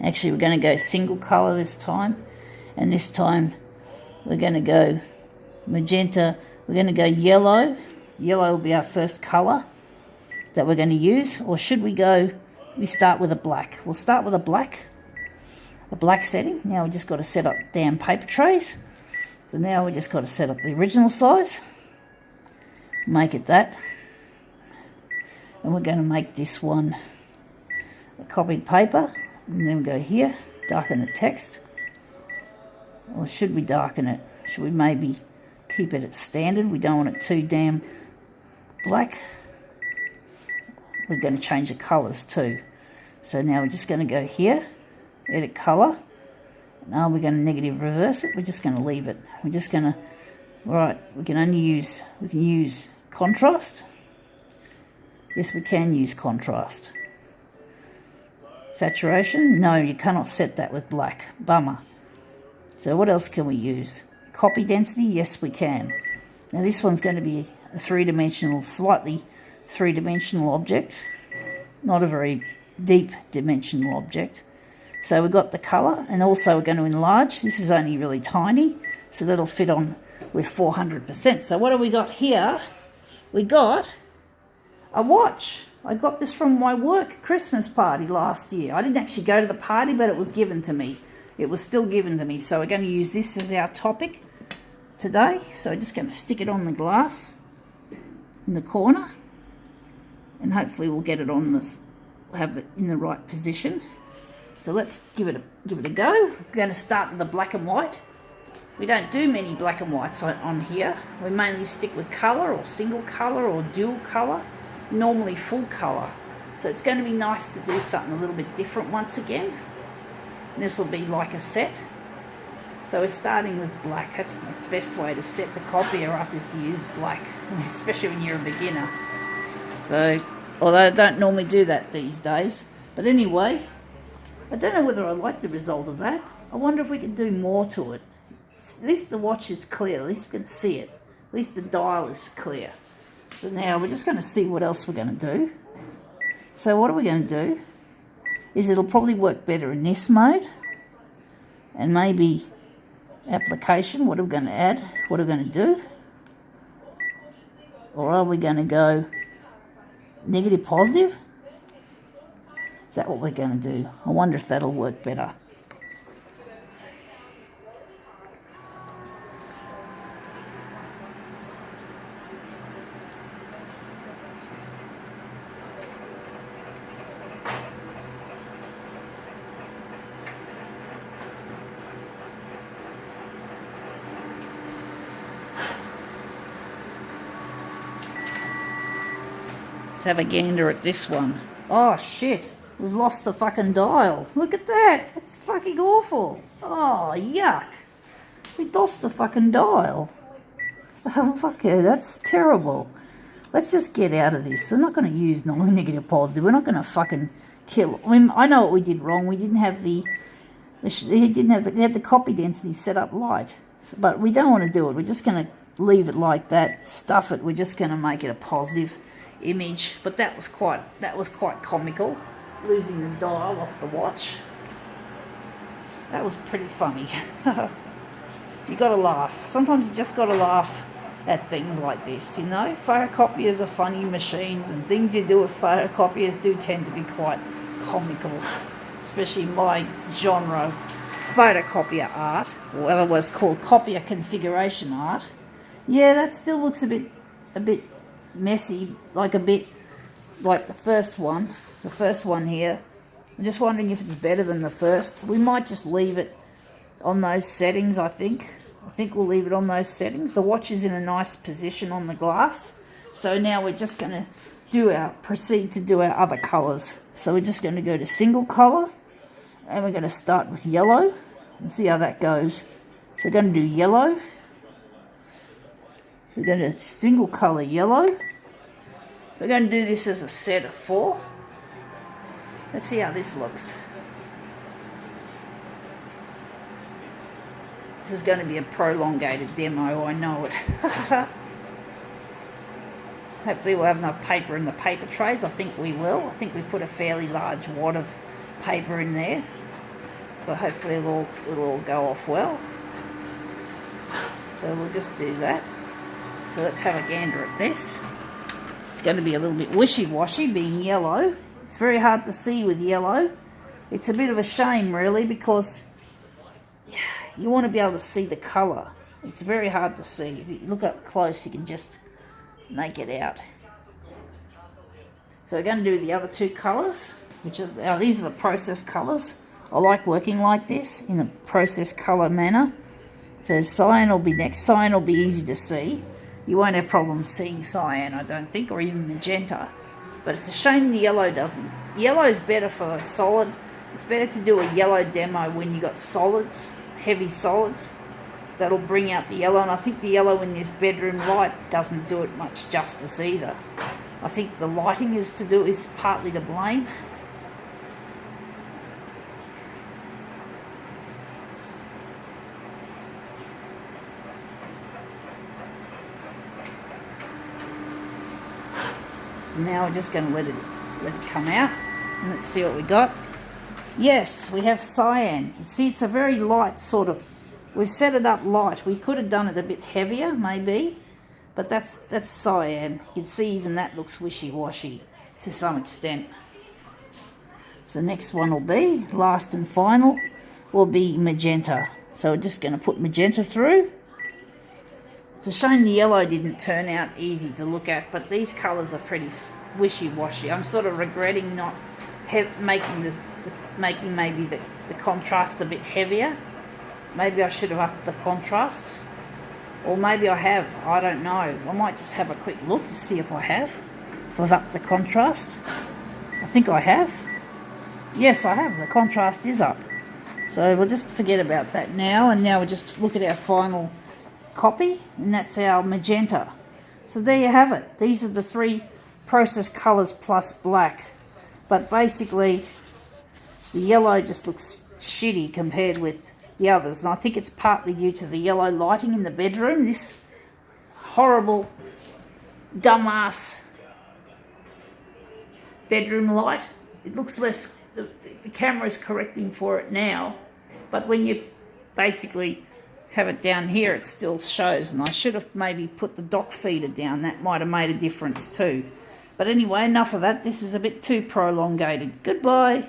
Actually, we're going to go single colour this time. And this time we're going to go magenta. We're going to go yellow. Yellow will be our first colour that we're going to use. Or should we start with a black. We'll start with a black setting. Now we just got to set up damn paper trays. So now we just got to set up the original size. Make it that. And we're going to make this one a copied paper. And then we go here, darken the text. Or should we darken it? Should we maybe keep it at standard? We don't want it too damn black. We're going to change the colours too. So now we're just going to go here, edit colour. Now we're going to negative reverse it. We're just going to leave it. We're just going to, right, we can use contrast. Yes, we can use contrast. Saturation, no, you cannot set that with black. Bummer. So what else can we use? Copy density, yes we can. Now this one's going to be a three-dimensional, slightly three-dimensional object. Not a very deep dimensional object. So we've got the colour, and also we're going to enlarge. This is only really tiny, so that'll fit on with 400%. So what have we got here? We got a watch. I got this from my work Christmas party last year. I didn't actually go to the party, but it was given to me. It was still given to me. So we're going to use this as our topic today. So we're just going to stick it on the glass in the corner. And hopefully we'll get it on this, have it in the right position. So let's give it a go. We're going to start with the black and white. We don't do many black and whites on here. We mainly stick with colour or single colour or dual colour. Normally full colour. So it's going to be nice to do something a little bit different once again. This will be like a set. So we're starting with black. That's the best way to set the copier up, is to use black, especially when you're a beginner. So, although I don't normally do that these days. But anyway, I don't know whether I like the result of that. I wonder if we can do more to it. At least the watch is clear. At least we can see it. At least the dial is clear. So now we're just going to see what else we're going to do. So what are we going to do is it'll probably work better in this mode. And maybe application, what are we going to add? What are we going to do? Or are we going to go negative positive? Is that what we're going to do? I wonder if that'll work better. Let's have a gander at this one. Oh shit, we've lost the fucking dial. Look at that, it's fucking awful. Oh yuck, we lost the fucking dial. Oh fuck yeah, that's terrible. Let's just get out of this. We're not going to use negative positive. We're not going to fucking kill. I mean, I know what we did wrong. We didn't have we had the copy density set up light, but we don't want to do it. We're just going to leave it like that, stuff it. We're just going to make it a positive image. But that was quite comical, losing the dial off the watch. That was pretty funny. You got to laugh. Sometimes you just got to laugh at things like this, you know. Photocopiers are funny machines, and things you do with photocopiers do tend to be quite comical, especially my genre of photocopier art, or otherwise called copier configuration art. Yeah, that still looks a bit messy, a bit like the first one here. I'm just wondering if it's better than the first. We might just leave it on those settings, I think we'll leave it on those settings. The watch is in a nice position on the glass. So now we're just going to proceed to do our other colours. So we're just going to go to single colour, and we're going to start with yellow and see how that goes. So we're going to do yellow. We're going to single colour yellow. So we're going to do this as a set of 4. Let's see how this looks. This is going to be a prolongated demo, I know it. Hopefully we'll have enough paper in the paper trays. I think we will. I think we put a fairly large wad of paper in there. So hopefully it'll all go off well. So we'll just do that. So let's have a gander at this. It's going to be a little bit wishy-washy being yellow. It's very hard to see with yellow. It's a bit of a shame really, because you want to be able to see the colour. It's very hard to see. If you look up close you can just make it out. So we're going to do the other two colours, which are these are the process colours. I like working like this in a process colour manner. So cyan will be next. Cyan will be easy to see. You won't have problems seeing cyan, I don't think, or even magenta. But it's a shame the yellow doesn't. Yellow is better for a solid. It's better to do a yellow demo when you got solids, heavy solids. That'll bring out the yellow, and I think the yellow in this bedroom light doesn't do it much justice either. I think the lighting is partly to blame. So now we're just going to let it come out, and let's see what we got. Yes, we have cyan. You see, it's a very light sort of. We've set it up light. We could have done it a bit heavier, maybe, but that's cyan. You can see even that looks wishy-washy to some extent. So next one will be, last and final, will be magenta. So we're just going to put magenta through. It's a shame the yellow didn't turn out easy to look at, but these colours are pretty wishy-washy. I'm sort of regretting not making maybe the contrast a bit heavier. Maybe I should have upped the contrast, or maybe I have, I don't know. I might just have a quick look to see if I have, if I've upped the contrast. I think I have. Yes, I have, the contrast is up. So we'll just forget about that now, and now we'll just look at our final copy, and that's our magenta. So there you have it. These are the three process colours plus black. But basically, the yellow just looks shitty compared with the others, and I think it's partly due to the yellow lighting in the bedroom. This horrible, dumbass bedroom light. It looks less. The camera is correcting for it now, but when you basically have it down here, it still shows. And I should have maybe put the dock feeder down. That might have made a difference too. But anyway, enough of that. This is a bit too prolongated. Goodbye.